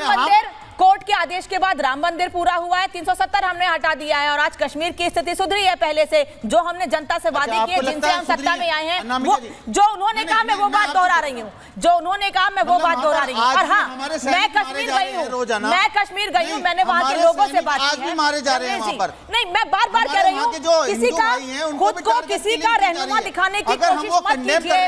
राम मंदिर कोर्ट के आदेश के बाद राम मंदिर पूरा हुआ है, 370 हमने हटा दिया है और आज कश्मीर की स्थिति सुधरी है पहले से। जो हमने जनता से वादे किए, जिनसे हम सत्ता में आए हैं, वो जो उन्होंने कहा मैं वो बात दोहरा रही हूँ, जो उन्होंने कहा मैं वो बात दोहरा रही हूँ। और हाँ, मैं कश्मीर गई हूँ, मैंने वहाँ के लोगों से बात की है। नहीं, मैं बार बार कह रही हूँ, किसी का खुद को किसी का रहनुमा दिखाने की कोशिश मत कीजिए।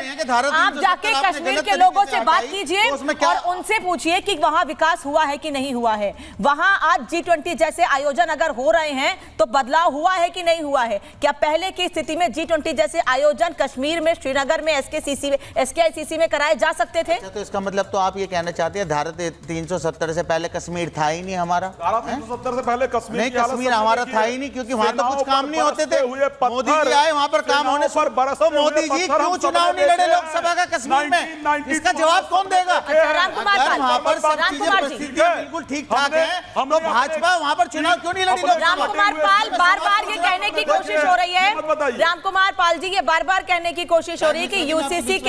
आप जाके कश्मीर के लोगों से बात कीजिए और उनसे पूछिए कि वहाँ विकास हुआ है कि नहीं हुआ है। वहां आज G20 जैसे आयोजन अगर हो रहे हैं तो बदलाव हुआ है कि नहीं हुआ है? क्या पहले की स्थिति में G20 जैसे आयोजन कश्मीर में, श्रीनगर में, SKICC में कराए जा सकते थे? तो इसका मतलब तो आप ये कहना चाहते हैं धारा 370 से पहले कश्मीर था ही नहीं हमारा? धारा 370 से पहले कश्मीर नहीं, कश्मीर हमारा था ही नहीं, क्योंकि वहां तो कुछ काम नहीं होते थे। मोदी जी आए, वहां पर काम होने पर तो मोदी जी क्यों चुनाव नहीं लड़े लोकसभा का कश्मीर में? इसका जवाब कौन देगा? वहां पर सब चीजें परिस्थिति बिल्कुल ठीक ठाक है, तो भाजपा वहां पर चुनाव क्यों नहीं लड़ी? रामकुमार पाल बार बार ये कहने की कोशिश हो रही है, रामकुमार पाल जी ये बार बार कहने की कोशिश हो रही है कि यूसीसी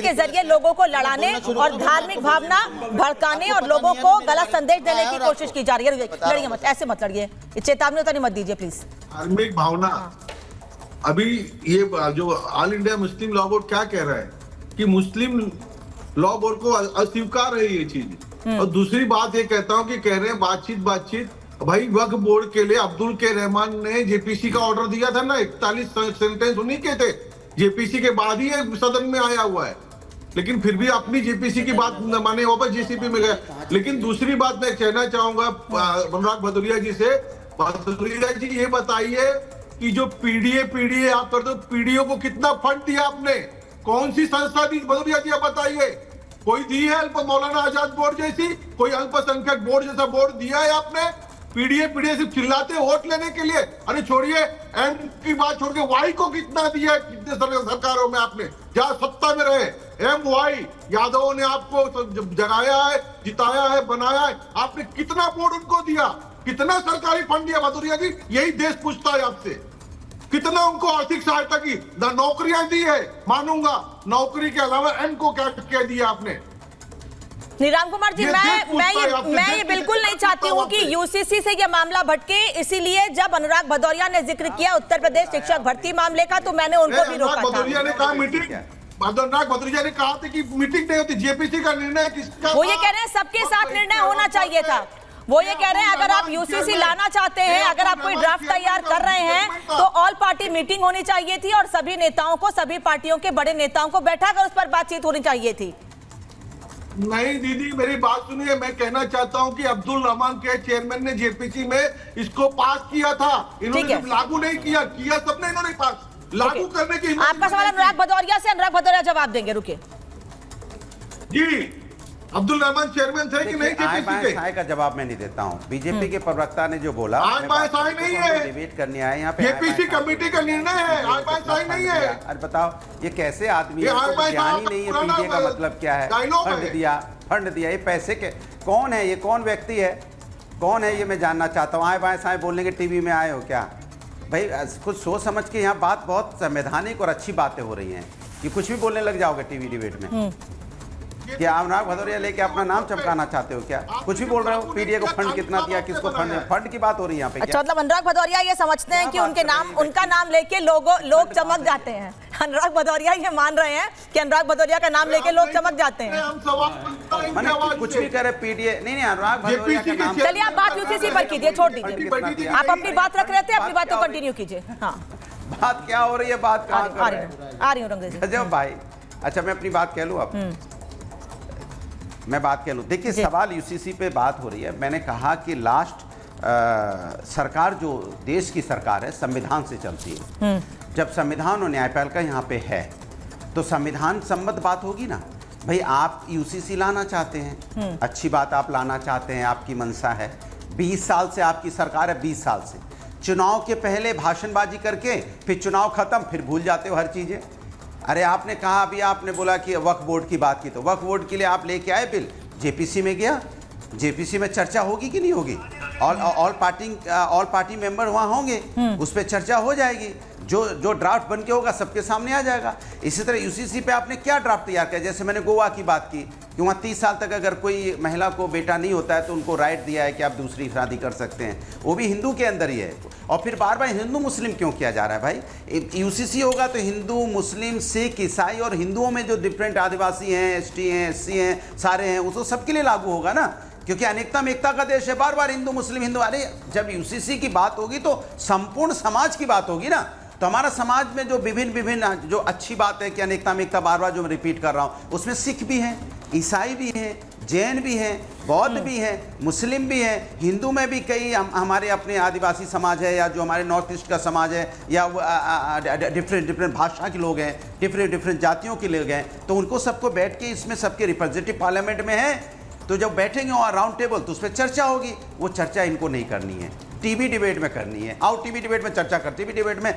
के जरिए लोगों को लड़ाने और धार्मिक भावना भड़काने और लोगों को गलत संदेश देने की कोशिश की जा रही है। लड़िए मत, ऐसे मत लड़िए, चेतावनी तो नहीं मत दीजिए प्लीज। धार्मिक भावना, अभी ये जो all India Muslim law board क्या कह रहा है कि मुस्लिम लॉ बोर्ड को अस्वीकार है ये चीज। और दूसरी बात ये कहता हूँ कि कह रहे हैं बातचीत भाई, वक्फ बोर्ड के लिए अब्दुल के रहमान ने जेपीसी का ऑर्डर दिया था ना, 41 सेंटेंस उन्हीं के थे, जेपीसी के बाद ही सदन में आया हुआ है, लेकिन फिर भी अपनी जेपीसी की बात न माने, वापस जीसीपी में गए। लेकिन दूसरी बात मैं कहना चाहूंगा अनुराग भदौरिया जी से, भदौरिया जी ये बताइए कि जो पीडीए आप करते हो, पीडीओ को कितना फंड दिया आपने? कौन सी संस्था दी भदौरिया जी, आप बताइए? कोई दी है मौलाना आजाद बोर्ड जैसी, कोई अल्पसंख्यक बोर्ड जैसा बोर्ड दिया है आपने? पीडीए सिर्फ चिल्लाते वोट लेने के लिए। अरे छोड़िए एम की बात, छोड़ के वाई को कितना दिया है, कितने सरकारों में आपने जहां सत्ता में रहे? MY यादवों ने आपको जगाया है, जिताया है, बनाया है, आपने कितना बोर्ड उनको दिया, कितना सरकारी फंड दिया भदौरिया जी? यही देश पूछता है आपसे, कितना उनको आर्थिक सहायता की? नौकरियां दी है, मानूंगा, नौकरी के अलावा एम को क्या दिया आपने? राम कुमार जी, मैं ये बिल्कुल नहीं चाहती हूँ कि यूसीसी से ये मामला भटके, इसीलिए जब अनुराग भदौरिया ने जिक्र किया उत्तर प्रदेश शिक्षक भर्ती मामले का तो मैंने उनको भी रोका था। भदौरिया ने कहा मीटिंग, अनुराग भदौरिया ने कहा था कि मीटिंग नहीं होती, जेपीसी का निर्णय किसका? वो ये कह रहे हैं सबके साथ निर्णय होना चाहिए था। वो ये कह रहे हैं अगर आप यूसीसी लाना चाहते हैं, अगर आप कोई ड्राफ्ट तैयार कर रहे हैं तो ऑल पार्टी मीटिंग होनी चाहिए थी और सभी नेताओं को, सभी पार्टियों के बड़े नेताओं को बैठाकर उस पर बातचीत होनी चाहिए थी। नहीं दीदी, मेरी बात सुनिए, मैं कहना चाहता हूं कि अब्दुल रहमान के चेयरमैन ने जेपीसी में इसको पास किया था, इन्होंने लागू नहीं किया सबने, इन्होंने पास लागू करने की। आपका सवाल अनुराग भदौरिया से, अनुराग भदौरिया जवाब देंगे, रुकिए जी। अब्दुल रहमान चेयरमैन थे कि नहीं जेपीसी के? का जवाब मैं नहीं देता हूँ। बीजेपी के प्रवक्ता ने जो बोला, नहीं है, डिबेट करने आए यहाँ पे, जेपीसी कमेटी का निर्णय है, नहीं है। अरे बताओ ये कैसे आदमी है, ज्ञान ही नहीं है पीजे का मतलब क्या है? फंड दिया, ये पैसे के कौन है, ये कौन व्यक्ति है, कौन है ये मैं जानना चाहता हूँ। आए बाएं साएं बोलने के टीवी में आए हो क्या भाई? कुछ सोच समझ के यहाँ बात, बहुत संवैधानिक और अच्छी बातें हो रही हैं, कि कुछ भी बोलने लग जाओगे टीवी डिबेट में। क्या अनुराग भदौरिया लेके अपना नाम चमकाना चाहते हो क्या? कुछ भी बोल रहे हो, पीडीए को फंड कितना दिया, किसको फंड की बात हो रही है यहाँ पे? अच्छा, मतलब अनुराग भदौरिया ये समझते हैं कि उनका नाम लेके लोग चमक जाते हैं। अनुराग भदौरिया ये मान रहे हैं कि अनुराग भदौरिया का नाम लेके लोग चमक जाते हैं। कुछ भी करे पीडीए, नहीं अनुराग भदौरिया का नाम। चलिए आप बात यूसीसी पर कीजिए, छोड़ दीजिए, आप अपनी बात रख रहे थे, अपनी बात को कंटिन्यू कीजिए। हाँ, बात क्या हो रही है, बात कहाँ आ रही हूँ रंगरेजी भाई। अच्छा, मैं अपनी बात कह लूँ अब, मैं बात कह लूँ। देखिए सवाल यूसीसी पे बात हो रही है। मैंने कहा कि लास्ट सरकार जो देश की सरकार है संविधान से चलती है। जब संविधान और न्यायपालिका यहाँ पे है तो संविधान सम्मत बात होगी ना भाई। आप यूसीसी लाना चाहते हैं, अच्छी बात, आप लाना चाहते हैं, आपकी मंशा है। 20 साल से आपकी सरकार है, 20 साल से चुनाव के पहले भाषणबाजी करके फिर चुनाव खत्म, फिर भूल जाते हो हर चीज़ें। अरे आपने कहा, अभी आपने बोला कि वक्फ बोर्ड की बात की, तो वक्फ बोर्ड के लिए आप लेके आए बिल, जेपीसी में गया, जेपीसी में चर्चा होगी कि नहीं होगी? ऑल पार्टी मेंबर वहाँ होंगे, उस पर चर्चा हो जाएगी, जो ड्राफ्ट बन के होगा सबके सामने आ जाएगा। इसी तरह यूसीसी पे आपने क्या ड्राफ्ट तैयार किया? जैसे मैंने गोवा की बात की, कि वहाँ 30 साल तक अगर कोई महिला को बेटा नहीं होता है तो उनको राइट दिया है कि आप दूसरी शादी कर सकते हैं, वो भी हिंदू के अंदर ही है। और फिर बार बार हिंदू मुस्लिम क्यों किया जा रहा है भाई? यूसीसी होगा तो हिंदू मुस्लिम सिख ईसाई और हिंदुओं में जो डिफरेंट आदिवासी हैं, एसटी हैं, एससी हैं, सारे हैं, वो तो सबके लिए लागू होगा ना, क्योंकि अनेकता में एकता का देश है। बार बार हिंदू मुस्लिम हिंदू, अरे जब यूसीसी की बात होगी तो संपूर्ण समाज की बात होगी ना। तो हमारा समाज में जो विभिन्न जो अच्छी बात है कि अनेकता में एकता, बार बार जो मैं रिपीट कर रहा हूँ, उसमें सिख भी हैं, ईसाई भी हैं, जैन भी हैं, बौद्ध भी हैं, मुस्लिम भी हैं, हिंदू में भी कई हमारे अपने आदिवासी समाज है, या जो हमारे नॉर्थ ईस्ट का समाज है, या डिफरेंट भाषा के लोग हैं, डिफरेंट जातियों के लोग हैं, तो उनको सबको बैठ के इसमें सबके रिप्रेजेंटेटिव पार्लियामेंट में है, तो जब बैठेंगे वहाँ राउंड टेबल तो उस पर चर्चा होगी। वो चर्चा इनको नहीं करनी है, टीवी डिबेट में करनी है। आओ टीवी डिबेट में चर्चा कर, टीवी डिबेट में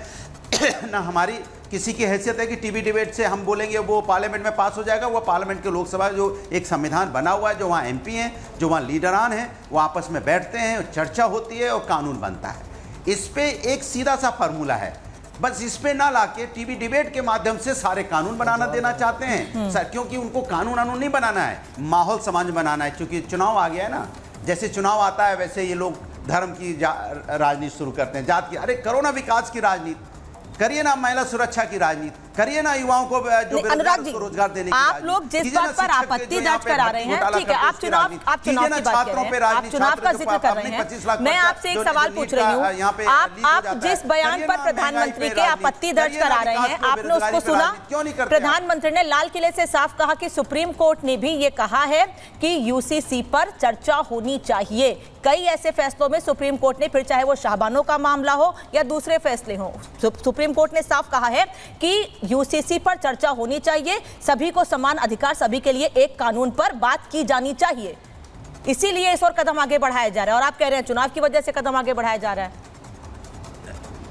ना हमारी किसी की हैसियत है कि टीवी डिबेट से हम बोलेंगे वो पार्लियामेंट में पास हो जाएगा। वो पार्लियामेंट के लोकसभा जो एक संविधान बना हुआ है, जो वहाँ एमपी हैं, जो वहाँ लीडरान हैं, वो आपस में बैठते हैं, चर्चा होती है और कानून बनता है। इस पे एक सीधा सा फार्मूला है, बस इस पे ना लाके टीवी डिबेट के माध्यम से सारे कानून बनाना देना चाहते हैं सर, क्योंकि उनको कानून नहीं बनाना है, माहौल समाज बनाना है। क्योंकि चुनाव आ गया है ना, जैसे चुनाव आता है वैसे ये लोग धर्म की राजनीति शुरू करते हैं, जात की। अरे करो ना विकास की राजनीति, करिए ना महिला सुरक्षा की राजनीति, करिए ना युवाओं को जो अनुराग जी, रोजगार देने की। आप लोग जिस बात पर आपत्ति दर्ज करा रहे हैं, ठीक है, आप चुनाव की बात कर रहे हैं, आप चुनाव का जिक्र कर रहे हैं। मैं आपसे एक सवाल पूछ रही हूँ, आप जिस बयान पर प्रधानमंत्री के आपत्ति दर्ज करा रहे हैं, आपने उसको सुना? प्रधानमंत्री ने लाल किले से साफ कहा कि सुप्रीम कोर्ट ने भी ये कहा है कि यूसीसी पर चर्चा होनी चाहिए। कई ऐसे फैसलों में सुप्रीम कोर्ट ने, फिर चाहे वो शाहबानों का मामला हो या दूसरे फैसले हो, सुप्रीम कोर्ट ने साफ कहा है कि यूसीसी पर चर्चा होनी चाहिए, सभी को समान अधिकार, सभी के लिए एक कानून पर बात की जानी चाहिए। इसीलिए इस और कदम आगे बढ़ाया जा रहा है, और आप कह रहे हैं चुनाव की वजह से कदम आगे बढ़ाया जा रहा है।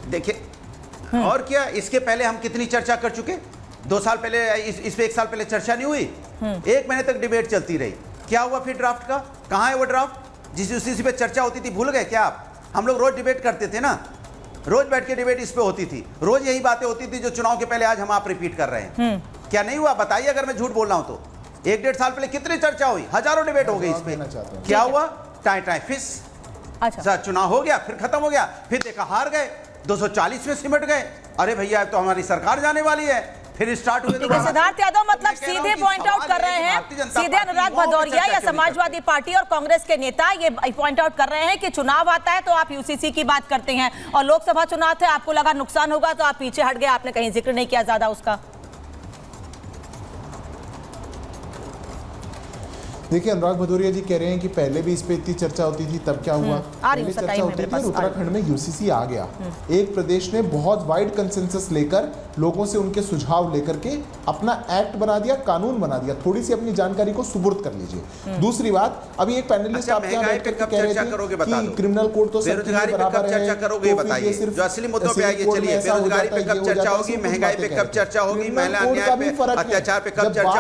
देखिए और क्या, इसके पहले हम कितनी चर्चा कर चुके? 2 साल पहले, इस पे 1 साल पहले चर्चा नहीं हुई? 1 महीने तक डिबेट चलती रही। क्या हुआ फिर ड्राफ्ट का? कहाँ है वो ड्राफ्ट जिस यूसीसी पे चर्चा होती थी? भूल गए क्या आप? हम लोग रोज डिबेट करते थे ना, रोज बैठ के डिबेट इस पे होती थी, रोज यही बातें होती थी जो चुनाव के पहले आज हम आप रिपीट कर रहे हैं। क्या नहीं हुआ? बताइए अगर मैं झूठ बोल रहा हूं तो। 1-1.5 साल पहले कितनी चर्चा हुई, हजारों डिबेट हो गई इस पे। क्या हुआ? टाई फिस। अच्छा, चुनाव हो गया, फिर खत्म हो गया, फिर देखा हार गए, 240 में सिमट गए। अरे भैया अब तो हमारी सरकार जाने वाली है, फिर स्टार्ट हुए। सिद्धार्थ यादव मतलब सीधे पॉइंट आउट कर रहे हैं, सीधे अनुराग भदौरिया या समाजवादी पार्टी और कांग्रेस के नेता ये पॉइंट आउट कर रहे हैं कि चुनाव आता है तो आप यूसीसी की बात करते हैं, और लोकसभा चुनाव थे, आपको लगा नुकसान होगा तो आप पीछे हट गए, आपने कहीं जिक्र नहीं किया ज्यादा उसका। देखिए अनुराग भदौरिया जी कह रहे हैं कि पहले भी इस पे इतनी चर्चा होती थी, तब क्या हुआ? पहले चर्चा होती थी और उत्तराखंड में यूसीसी आ गया। एक प्रदेश ने बहुत वाइड कंसेंसस लेकर लोगों से उनके सुझाव लेकर के अपना एक्ट बना दिया, कानून बना दिया। थोड़ी सी अपनी जानकारी को सुपुर्द कर लीजिए। दूसरी बात, अभी एक पैनलिस्ट आपके यहाँ बैठ कर कह रहे थे कि क्रिमिनल कोड तो बेरोजगारी पे कब चर्चा करोगे बताइए, जो असली मुद्दों पे आइए। चलिए, बेरोजगारी पे कब चर्चा होगी, महंगाई पे कब चर्चा होगी, महिला अन्याय पे, अत्याचार पे कब चर्चा होगी?